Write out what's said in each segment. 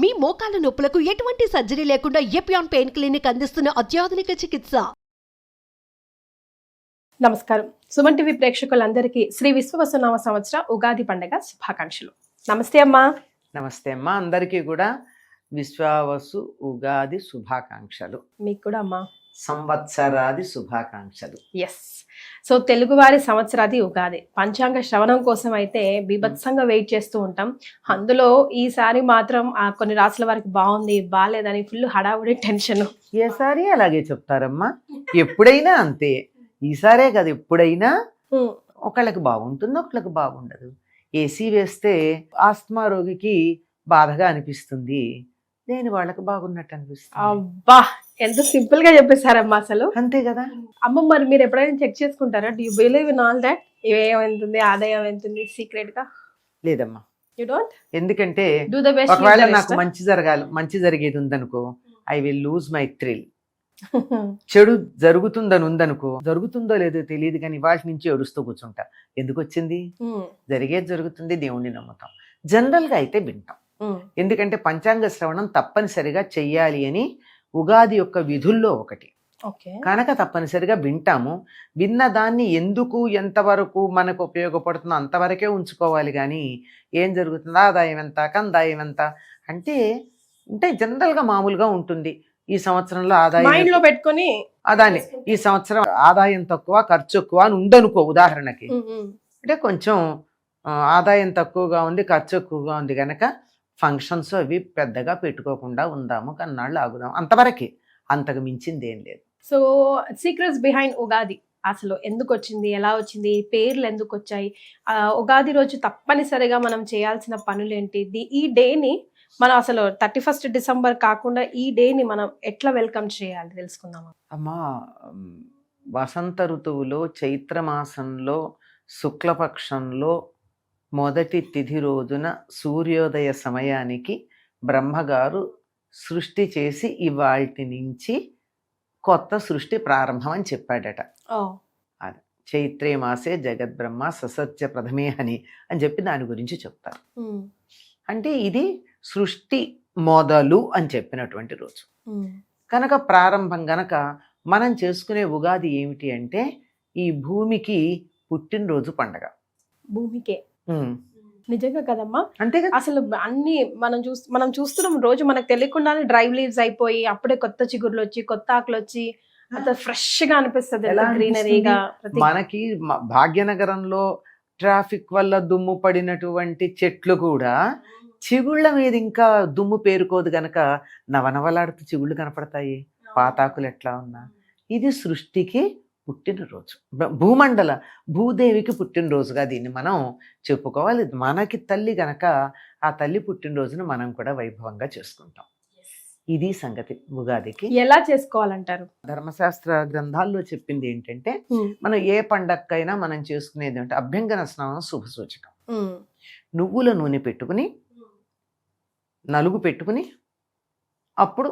మీ మోకాల నొప్పులకు ఎటువంటి సర్జరీ లేకుండా ఎపియాన్ పెయిన్ క్లినిక్ అందిస్తున్న అత్యాధునిక చికిత్స. నమస్కారం. సుమన్ టీవీ ప్రేక్షకులందరికీ శ్రీ విశ్వవసునామ సంవత్సర ఉగాది పండుగ శుభాకాంక్షలు. నమస్తే అమ్మా. నమస్తే అమ్మా. అందరికీ కూడా విశ్వావసు ఉగాది శుభాకాంక్షలు. మీకు కూడా అమ్మా. సంవత్సరాది శుభాకాంక్షలు. ఎస్. సో తెలుగువారి సంవత్సరాది ఉగాది పంచాంగ శ్రవణం కోసం అయితే బీభత్సంగా వెయిట్ చేస్తూ ఉంటాం. అందులో ఈసారి మాత్రం కొన్ని రాసుల వారికి బాగుంది బాగాలేదని ఫుల్ హడావుడి టెన్షన్. ఏసారి అలాగే చెప్తారమ్మా, ఎప్పుడైనా అంతే. ఈసారే కదా, ఎప్పుడైనా ఒకళ్ళకి బాగుంటుంది, ఒకళ్ళకి బాగుండదు. ఏసీ వేస్తే ఆస్తమా రోగికి బాధగా అనిపిస్తుంది, లేని వాళ్ళకి బాగున్నట్టు అనిపిస్తుంది. అబ్బా, ఎంత సింపుల్ గా చెప్పేశారమ్మా అసలు. అంతే కదా అమ్మ. మరి మీరు ఎప్పుడైనా చెక్ చేసుకుంటారా? Do you believe in all that? వ్యయం ఎంతుంది, ఆదాయం ఎంతుంది సీక్రెట్ గా? లేదమ్మా, యు డోంట్. ఎందుకంటే డూ ద బెస్ట్. ఒకవేళ నాకు మంచి జరిగేది ఉందనుకో, I will lose my thrill. చెడు జరుగుతుందని ఉందనుకో, జరుగుతుందో లేదో తెలియదు కానీ వాటి నుంచి ఏడుస్తూ కూర్చుంటా. ఎందుకు వచ్చింది? జరిగేది జరుగుతుంది, దేవుణ్ణి నమ్ముతాం. జనరల్ గా అయితే వింటాం, ఎందుకంటే పంచాంగ శ్రవణం తప్పనిసరిగా చెయ్యాలి అని ఉగాది యొక్క విధుల్లో ఒకటి కనుక తప్పనిసరిగా వింటాము. విన్న దాన్ని ఎందుకు ఎంతవరకు మనకు ఉపయోగపడుతుందో అంతవరకే ఉంచుకోవాలి. కానీ ఏం జరుగుతుందో, ఆదాయం ఎంత, కందాయం ఎంత అంటే జనరల్గా మామూలుగా ఉంటుంది. ఈ సంవత్సరంలో ఆదాయం పెట్టుకొని అదాన్ని, ఈ సంవత్సరం ఆదాయం తక్కువ ఖర్చు ఎక్కువ అని ఉందనుకో. ఉదాహరణకి అంటే కొంచెం ఆదాయం తక్కువగా ఉంది, ఖర్చు ఎక్కువగా ఉంది కనుక ఫంక్షన్స్ అవి పెద్దగా పెట్టుకోకుండా ఉందాము, కన్నాళ్ళు ఆగుదాం, అంతవరకే. అంతకు మించింది ఏం లేదు. సో సీక్రెట్స్ బిహైండ్ ఉగాది అసలు ఎందుకు వచ్చింది, ఎలా వచ్చింది, పేర్లు ఎందుకు వచ్చాయి, ఉగాది రోజు తప్పనిసరిగా మనం చేయాల్సిన పనులు ఏంటి, ఈ డేని మనం అసలు 31 డిసెంబర్ కాకుండా ఈ డేని మనం ఎట్లా వెల్కమ్ చేయాలి తెలుసుకుందామా? అమ్మా, వసంత ఋతువులో చైత్రమాసంలో శుక్లపక్షంలో మొదటి తిథి రోజున సూర్యోదయ సమయానికి బ్రహ్మగారు సృష్టి చేసి ఇవాల్టి నుంచి కొత్త సృష్టి ప్రారంభం అని చెప్పాడట. అది చైత్రే మాసే జగద్బ్రహ్మ ససత్య ప్రథమే అని చెప్పి దాని గురించి చెప్తారు. అంటే ఇది సృష్టి మొదలు అని చెప్పినటువంటి రోజు కనుక, ప్రారంభం గనక మనం చేసుకునే ఉగాది ఏమిటి అంటే ఈ భూమికి పుట్టినరోజు పండగ. భూమికే నిజంగా కదమ్మా. అంతే కదా. అసలు అన్ని మనం చూస్తున్నాం రోజు, మనకు తెలియకుండానే డ్రై లీవ్స్ అయిపోయి అప్పుడే కొత్త చిగుర్లు వచ్చి కొత్త ఆకులు వచ్చి అంత ఫ్రెష్ గా అనిపిస్తుంది, గ్రీనరీగా. మనకి భాగ్యనగరంలో ట్రాఫిక్ వల్ల దుమ్ము పడినటువంటి చెట్లు కూడా చిగుళ్ళ మీద ఇంకా దుమ్ము పేరుకోదు గనక నవనవలాడుతూ చిగుళ్ళు కనపడతాయి, పాతాకులు ఎట్లా ఉన్నా. ఇది సృష్టికి పుట్టినరోజు, భూదేవికి పుట్టినరోజుగా దీన్ని మనం చెప్పుకోవాలి. మనకి తల్లి గనక ఆ తల్లి పుట్టినరోజును మనం కూడా వైభవంగా చేసుకుంటాం. ఇది సంగతి. ఉగాదికి ఎలా చేసుకోవాలంటారు? ధర్మశాస్త్ర గ్రంథాల్లో చెప్పింది ఏంటంటే, మనం ఏ పండక్కైనా మనం చేసుకునేది అంటే అభ్యంగన స్నానం శుభ సూచకం. నువ్వుల నూనె పెట్టుకుని, నలుగు పెట్టుకుని, అప్పుడు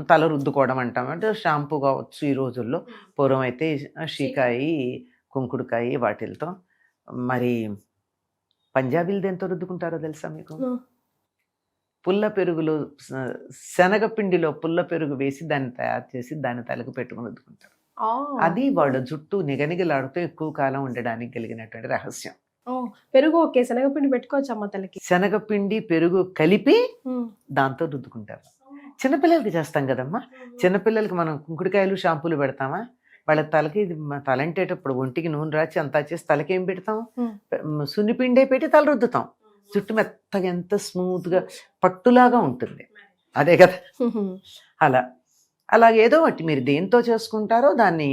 తల రుద్దుకోవడం అంటాం. అంటే షాంపూ కావచ్చు ఈ రోజుల్లో, పూర్వం అయితే షీకాయి కుంకుడుకాయి వాటిలతో. మరి పంజాబీలు దేంతో రుద్దుకుంటారో తెలుసా మీకు? పుల్ల పెరుగులో శనగపిండిలో పుల్ల పెరుగు వేసి దాన్ని తయారు చేసి దాన్ని తలకు పెట్టుకుని రుద్దుకుంటారు. అది వాళ్ళ జుట్టు నిగనిగలాడుతూ ఎక్కువ కాలం ఉండడానికి కలిగినటువంటి రహస్యం. పెరుగు ఓకే, శనగపిండి పెట్టుకోవచ్చు అమ్మ తలకి. శనగపిండి పెరుగు కలిపి దాంతో రుద్దుకుంటారు. చిన్నపిల్లలకి చేస్తాం కదమ్మా. చిన్నపిల్లలకి మనం కుంకుడుకాయలు షాంపూలు పెడతామా? వాళ్ళ తలకి తలంటేటప్పుడు ఒంటికి నూనె రాచి అంతా చేసి తలకి ఏం పెడతాం? సున్నిపిండే పెట్టి తల రుద్దుతాం. జుట్టు మెత్తగా ఎంత స్మూత్ గా పట్టులాగా ఉంటుంది, అదే కదా. అలాగే ఏదో ఒకటి మీరు దేంతో చేసుకుంటారో దాన్ని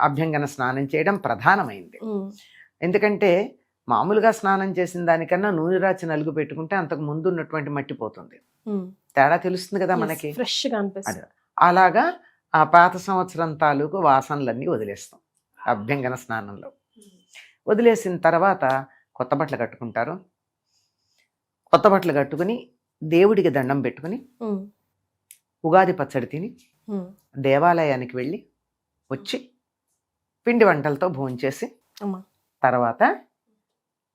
అభ్యంగన స్నానం చేయడం ప్రధానమైంది. ఎందుకంటే మామూలుగా స్నానం చేసిన దానికన్నా నూనె రాచి నలుగు పెట్టుకుంటే అంతకు ముందు ఉన్నటువంటి మట్టి పోతుంది, తేడా తెలుస్తుంది కదా మనకి. అలాగా ఆ పాత సంవత్సరం తాలూకు వాసనలన్నీ వదిలేస్తాం అభ్యంగన స్నానంలో. వదిలేసిన తర్వాత కొత్త బట్టలు కట్టుకుంటారు. కొత్త బట్టలు కట్టుకుని దేవుడికి దండం పెట్టుకుని ఉగాది పచ్చడి తిని దేవాలయానికి వెళ్ళి వచ్చి పిండి వంటలతో భోంచేసి తర్వాత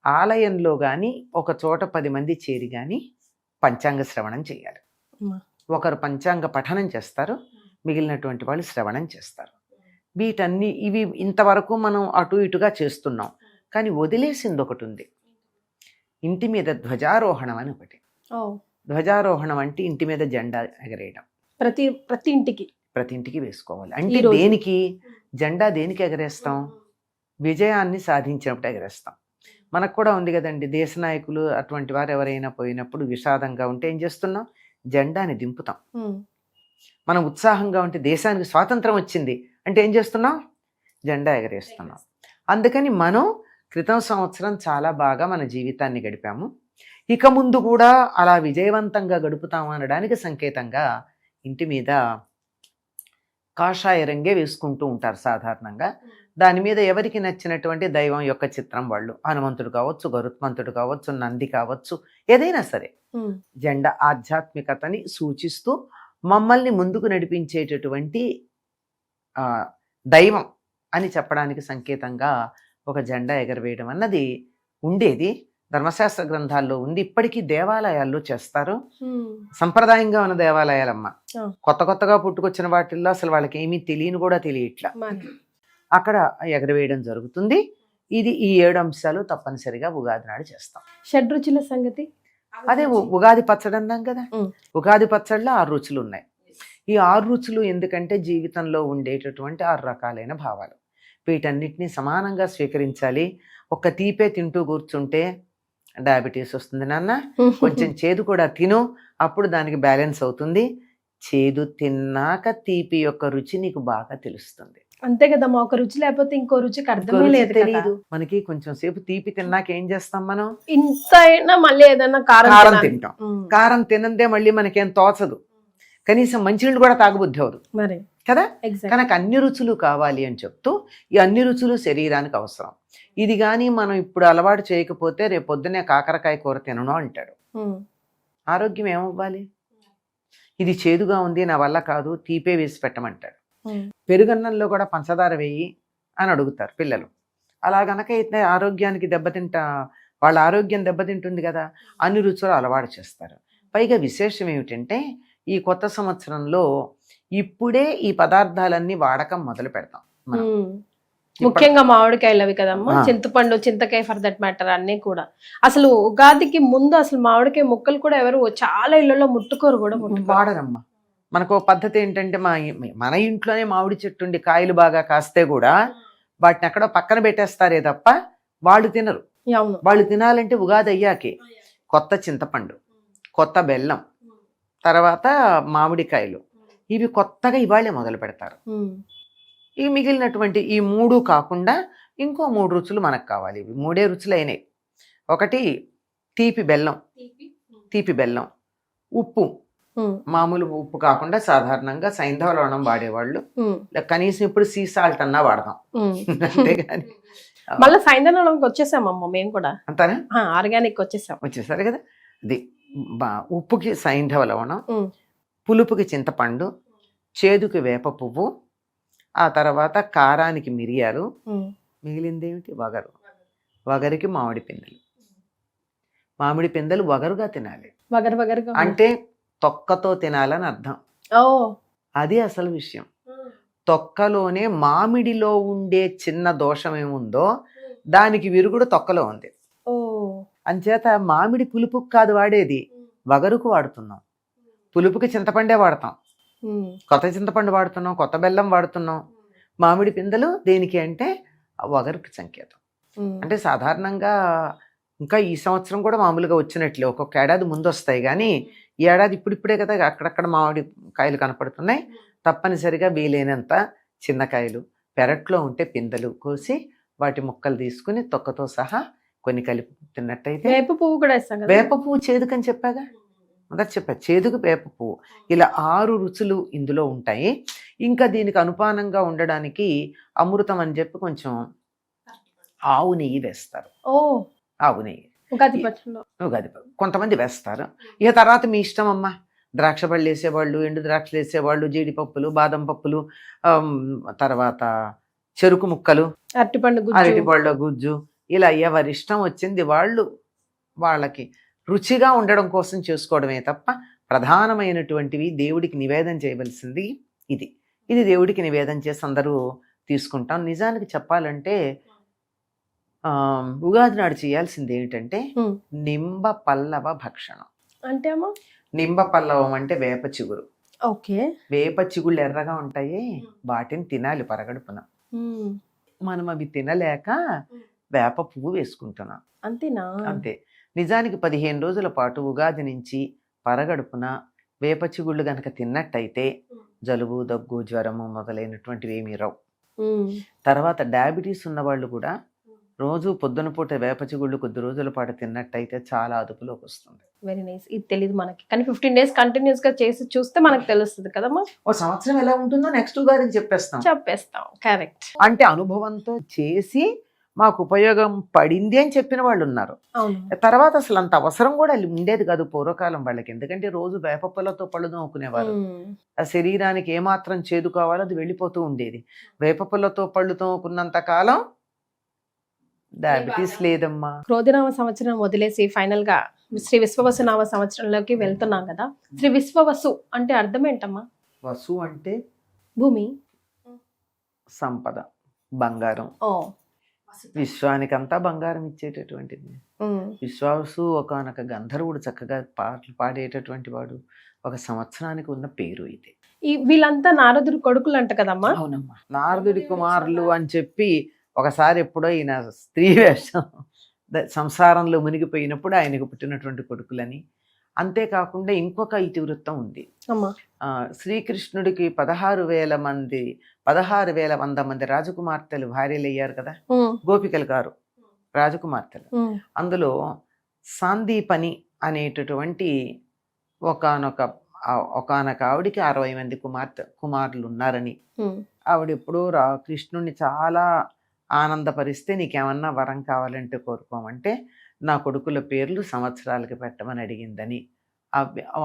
ఆలయంలో కానీ ఒక చోట 10 మంది చేరి కానీ పంచాంగ శ్రవణం చేయాలి. అమ్మా. ఒకరు పంచాంగ పఠనం చేస్తారు, మిగిలినటువంటి వాళ్ళు శ్రవణం చేస్తారు. ఇవి ఇంతవరకు మనం అటు ఇటుగా చేస్తున్నాం. కానీ వదిలేసింది ఒకటి ఉంది, ఇంటి మీద ధ్వజారోహణం అని ఒకటి. ఓ, ధ్వజారోహణం అంటే ఇంటి మీద జెండా ఎగరేయడం. ప్రతి ఇంటికి ప్రతి ఇంటికి వేసుకోవాలి. అంటే ఈ రోజు. దేనికి జెండా దేనికి ఎగరేస్తాం? విజయాన్ని సాధించినప్పుడు ఎగరేస్తాం. మనకు కూడా ఉంది కదండి, దేశ నాయకులు అటువంటి వారు ఎవరైనా పోయినప్పుడు విషాదంగా ఉంటే ఏం చేస్తున్నాం? జెండాని దింపుతాం. మనం ఉత్సాహంగా ఉంటే దేశానికి స్వాతంత్రం వచ్చింది అంటే ఏం చేస్తున్నాం? జెండా ఎగరేస్తున్నాం. అందుకని మనం క్రితం సంవత్సరం చాలా బాగా మన జీవితాన్ని గడిపాము, ఇక ముందు కూడా అలా విజయవంతంగా గడుపుతాము అనడానికి సంకేతంగా ఇంటి మీద కాషాయ రంగే వేసుకుంటూ ఉంటారు సాధారణంగా. దాని మీద ఎవరికి నచ్చినటువంటి దైవం యొక్క చిత్రం వాళ్ళు, హనుమంతుడు కావచ్చు, గరుత్మంతుడు కావచ్చు, నంది కావచ్చు, ఏదైనా సరే జెండా ఆధ్యాత్మికతని సూచిస్తూ మమ్మల్ని ముందుకు నడిపించేటటువంటి దైవం అని చెప్పడానికి సంకేతంగా ఒక జెండా ఎగరవేయడం అన్నది ఉండేది. ధర్మశాస్త్ర గ్రంథాల్లో ఉంది, ఇప్పటికీ దేవాలయాల్లో చేస్తారు. సంప్రదాయంగా ఉన్న దేవాలయాలమ్మ. కొత్తగా పుట్టుకొచ్చిన వాటిల్లో అసలు వాళ్ళకి ఏమీ తెలియని కూడా తెలియట్లా, అక్కడ ఎగరవేయడం జరుగుతుంది. ఈ 7 అంశాలు తప్పనిసరిగా ఉగాది నాడు చేస్తాం. షడ్రుచుల సంగతి అదే ఉగాది పచ్చడి అన్నాం కదా, ఉగాది పచ్చడిలో 6 రుచులు ఉన్నాయి. ఈ 6 రుచులు ఎందుకంటే జీవితంలో ఉండేటటువంటి 6 రకాలైన భావాలు, వీటన్నిటిని సమానంగా స్వీకరించాలి. ఒక్క తీపే తింటూ కూర్చుంటే డయాబెటీస్ వస్తుంది నాన్న, కొంచెం చేదు కూడా తిను, అప్పుడు దానికి బ్యాలెన్స్ అవుతుంది. చేదు తిన్నాక తీపి యొక్క రుచి నీకు బాగా తెలుస్తుంది. అంతే కదమ్మా, ఒక రుచి లేకపోతే ఇంకో రుచికి అర్థమే లేదు కదా. తెలియదు మనకి. కొంచెం సేపు తీపి తిన్నాక ఏం చేస్తాం మనం? ఇంత అయినా మళ్ళీ ఏదైనా కారం తింటాం. కారం తినందే మళ్ళీ మనకేం తోచదు, కనీసం మంచినీళ్ళు కూడా తాగబుద్ధి అవదు మరి కదా. కనుక అన్ని రుచులు కావాలి అని చెప్తూ ఈ అన్ని రుచులు శరీరానికి అవసరం. ఇది కానీ మనం ఇప్పుడు అలవాటు చేయకపోతే రేపు పొద్దునే కాకరకాయ కూర తినను అంటాడు. ఆరోగ్యం ఏమవ్వాలి? ఇది చేదుగా ఉంది, నా వల్ల కాదు, తీపే వేసి పెట్టమంటాడు. పెరుగన్నంలో కూడా పంచదార వేయి అని అడుగుతారు పిల్లలు. అలా గనక అయితే ఆరోగ్యానికి వాళ్ళ ఆరోగ్యం దెబ్బతింటుంది కదా. అన్ని రుచులు అలవాటు చేస్తారు. పైగా విశేషం ఏమిటంటే ఈ కొత్త సంవత్సరంలో ఇప్పుడే ఈ పదార్థాలన్నీ వాడకం మొదలు పెడతాం మనం. ముఖ్యంగా మామిడికాయలు అవి కదమ్మా, చింతపండు, చింతకాయ, ఫర్ దట్ మ్యాటర్ అన్నీ కూడా. అసలు ఉగాదికి ముందు అసలు మామిడికాయ ముక్కలు కూడా ఎవరు చాలా ఇళ్లలో ముట్టుకోరు కూడా, వాడరమ్మా. మనకు పద్ధతి ఏంటంటే మన ఇంట్లోనే మామిడి చెట్టు ఉండి కాయలు బాగా కాస్తే కూడా వాటిని ఎక్కడో పక్కన పెట్టేస్తారే తప్ప వాళ్ళు తినరు. వాళ్ళు తినాలంటే ఉగాది అయ్యాకే కొత్త చింతపండు, కొత్త బెల్లం, తర్వాత మామిడికాయలు, ఇవి కొత్తగా ఇవాళే మొదలు పెడతారు. ఇవి మిగిలినటువంటి ఈ 3 కాకుండా ఇంకో 3 రుచులు మనకు కావాలి. ఇవి 3 రుచులు అయినాయి. ఒకటి తీపి బెల్లం, ఉప్పు, మామూలు ఉప్పు కాకుండా సాధారణంగా సైంధవ లవణం వాడేవాళ్ళు, కనీసం ఇప్పుడు సీ సాల్ట్ అన్నా వాడదాం, అంతేగాని మళ్ళీ సైంధవ వచ్చేసామమ్మ మేము కూడా. అంతానే ఆర్గానిక్ వచ్చేసారు కదా. అది ఉప్పుకి సైంధవ లవణం, పులుపుకి చింతపండు, చేదుకి వేప పువ్వు, ఆ తర్వాత కారానికి మిరియాలు, మిగిలింది ఏమిటి? వగరికి మామిడి పిందెలు వగరుగా తినాలి. అంటే తొక్కతో తినాలని అర్థం. అది అసలు విషయం. తొక్కలోనే మామిడిలో ఉండే చిన్న దోషం ఏముందో దానికి విరుగుడు తొక్కలో ఉంది. అంచేత మామిడి పులుపుకి కాదు వాడేది, వగరుకు వాడుతున్నాం. పులుపుకి చింతపండే వాడతాం, కొత్త చింతపండు వాడుతున్నాం, కొత్త బెల్లం వాడుతున్నాం. మామిడి పిందెలు దేనికి అంటే వగరుకి సంకేతం. అంటే సాధారణంగా ఇంకా ఈ సంవత్సరం కూడా మామూలుగా వచ్చినట్లే ఒక్కొక్క ఏడాది ముందు వస్తాయి, కానీ ఈ ఏడాది ఇప్పుడిప్పుడే కదా అక్కడక్కడ మామిడి కాయలు కనపడుతున్నాయి. తప్పనిసరిగా వీలైనంత చిన్న కాయలు, పెరట్లో ఉంటే పిందెలు కోసి వాటి ముక్కలు తీసుకుని తొక్కతో సహా కొన్ని కలిపి తిన్నట్టయితే. వేప పువ్వు కూడా ఇస్తాం కదా. వేప పువ్వు చేదుకని చెప్పాగా, మొదటి చెప్పా, చేదుకు వేప పువ్వు. ఇలా 6 రుచులు ఇందులో ఉంటాయి. ఇంకా దీనికి అనుపానంగా ఉండడానికి అమృతం అని చెప్పి కొంచెం ఆవు నెయ్యి వేస్తారు. ఆవు నెయ్యి ఉగాది కొంతమంది వేస్తారు. ఇక తర్వాత మీ ఇష్టం అమ్మా. ద్రాక్ష పళ్ళు వేసేవాళ్ళు, ఎండు ద్రాక్షలు వేసేవాళ్ళు, జీడిపప్పులు, బాదం పప్పులు, తర్వాత చెరుకు ముక్కలు, అరటిపళ్ళ గుజ్జు, ఇలా ఎవరి ఇష్టం వచ్చింది వాళ్ళకి రుచిగా ఉండడం కోసం చేసుకోవడమే తప్ప ప్రధానమైనటువంటివి దేవుడికి నివేదన చేయవలసింది ఇది. ఇది దేవుడికి నివేదన చేసి అందరూ తీసుకుంటాం. నిజానికి చెప్పాలంటే ఉగాది నాడు చేయాల్సింది ఏమిటంటే నింబ పల్లవ భక్షణం. అంటే అమ్మా నింబ పల్లవం అంటే వేప చిగురు. ఓకే. వేప చిగుళ్ళు ఎర్రగా ఉంటాయి, వాటిని తినాలి పరగడుపున. మనం అవి తినలేక వేప పువ్వు వేసుకుంటున్నాం. అంతేనా? అంతే. నిజానికి 15 రోజుల పాటు ఉగాది నుంచి పరగడుపున వేప చిగుళ్ళు గనక తిన్నట్టయితే జలుబు, దగ్గు, జ్వరము మొదలైనటువంటివి ఏమీ రావు. తర్వాత డయాబెటీస్ ఉన్న వాళ్ళు కూడా రోజు పొద్దున పూట వేప చిగుళ్ళు కొద్ది రోజుల పాటు తిన్నట్టయితే చాలా అదుపులోకి వస్తుంది. Very nice. ఇది తెలియదు మనకి, కానీ 15 days కంటిన్యూస్ గా చేసి చూస్తే మనకు తెలుస్తుంది కదమ్మా. ఓ సంవత్సరం ఎలా ఉంటుందో నెక్స్ట్ ఉగాదికి చెప్పేస్తాం. కరెక్ట్. అంటే అనుభవంతో చేసి మాకు ఉపయోగం పడింది అని చెప్పిన వాళ్ళు ఉన్నారు. తర్వాత అసలు అంత అవసరం కూడా ఉండేది కాదు పూర్వకాలం వాళ్ళకి. ఎందుకంటే రోజు వేప పుల్లతో పళ్ళు తోముకునేవారు. ఆ శరీరానికి ఏమాత్రం చేదు కావాలో అది వెళ్ళిపోతూ ఉండేది. వేప పుల్లతో పళ్ళు తోముకున్నంత కాలం డయాబెటీస్ లేదమ్మా. క్రోధినామ సంవత్సరం వదిలేసి ఫైనల్ గా శ్రీ విశ్వవసు నామ సంవత్సరంలోకి వెళ్తున్నాం కదా. శ్రీ విశ్వవసు అంటే అర్థం ఏంటమ్మా? వసు అంటే భూమి, సంపద, బంగారం. విశ్వానికంతా బంగారం ఇచ్చేటటువంటిది. విశ్వాసు ఒకనొక గంధర్వుడు చక్కగా పాటలు పాడేటటువంటి వాడు. ఒక సంవత్సరానికి ఉన్న పేరు ఇది. వీళ్ళంతా నారదుడి కొడుకులు అంట కదమ్మా? అవునమ్మా, నారదుడి కుమారులు అని చెప్పి ఒకసారి ఎప్పుడో ఈయన స్త్రీ వేషం సంసారంలో మునిగిపోయినప్పుడు ఆయనకు పుట్టినటువంటి కొడుకులని. అంతేకాకుండా ఇంకొక ఇతివృత్తం ఉంది. శ్రీకృష్ణుడికి 16,100 మంది రాజకుమార్తెలు భార్యలు అయ్యారు కదా, గోపికలు గారు రాజకుమార్తెలు. అందులో సాందీపని అనేటటువంటి ఒకనొక ఆవిడికి 60 మంది కుమారులు ఉన్నారని, ఆవిడ ఎప్పుడూ కృష్ణుడిని చాలా ఆనందపరిస్తే నీకేమన్నా వరం కావాలంటే కోరుకోమంటే నా కొడుకుల పేర్లు సంవత్సరాలకి పెట్టమని అడిగిందని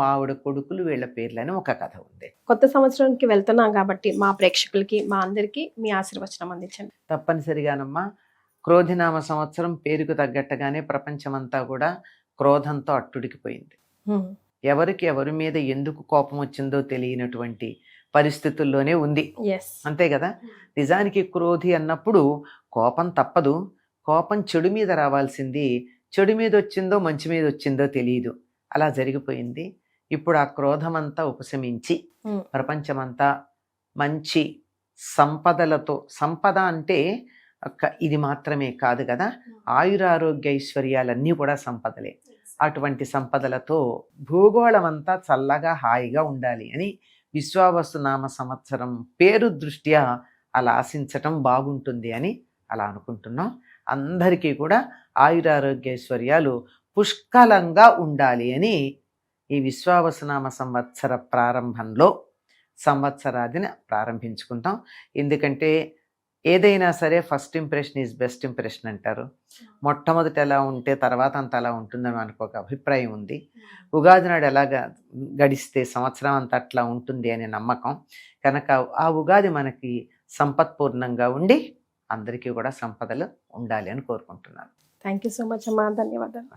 ఆవిడ కొడుకులు వీళ్ళ పేర్లని ఒక కథ ఉంది. కొత్త సంవత్సరానికి వెళ్తున్నాం కాబట్టి మా ప్రేక్షకులకి మా అందరికి మీ ఆశీర్వచనం అందించండి. తప్పనిసరిగానమ్మా. క్రోధినామ సంవత్సరం పేరుకు తగ్గట్టుగానే ప్రపంచమంతా కూడా క్రోధంతో అట్టుడికిపోయింది. ఎవరికి ఎవరి మీద ఎందుకు కోపం వచ్చిందో తెలియనటువంటి పరిస్థితుల్లోనే ఉంది. అంతే కదా. నిజానికి క్రోధి అన్నప్పుడు కోపం తప్పదు. కోపం చెడు మీద రావాల్సింది చెడు మీద వచ్చిందో మంచి మీద వచ్చిందో తెలియదు. అలా జరిగిపోయింది. ఇప్పుడు ఆ క్రోధమంతా ఉపశమించి ప్రపంచమంతా మంచి సంపదలతో, సంపద అంటే ఇది మాత్రమే కాదు కదా, ఆయురారోగ్య ఐశ్వర్యాలన్నీ కూడా సంపదలే. అటువంటి సంపదలతో భూగోళం అంతా చల్లగా హాయిగా ఉండాలి అని విశ్వావసు నామ సంవత్సరం పేరు దృష్ట్యా అలా ఆశించటం బాగుంటుంది అని అలా అనుకుంటున్నాం. అందరికీ కూడా ఆయురారోగ్యైశ్వర్యాలు పుష్కలంగా ఉండాలి అని ఈ విశ్వావసునామ సంవత్సర ప్రారంభంలో సంవత్సరాదిని ప్రారంభించుకుంటాం. ఎందుకంటే ఏదైనా సరే first impression is best impression అంటారు. మొట్టమొదటి ఎలా ఉంటే తర్వాత అంత అలా ఉంటుందని మనకు ఒక అభిప్రాయం ఉంది. ఉగాది నాడు ఎలాగా గడిస్తే సంవత్సరం అంతా అట్లా ఉంటుంది అనే నమ్మకం కనుక ఆ ఉగాది మనకి సంపత్పూర్ణంగా ఉండి అందరికీ కూడా సంపదలు ఉండాలి అని కోరుకుంటున్నాను. థ్యాంక్ యూ సో మచ్ అమ్మా. ధన్యవాదాలు.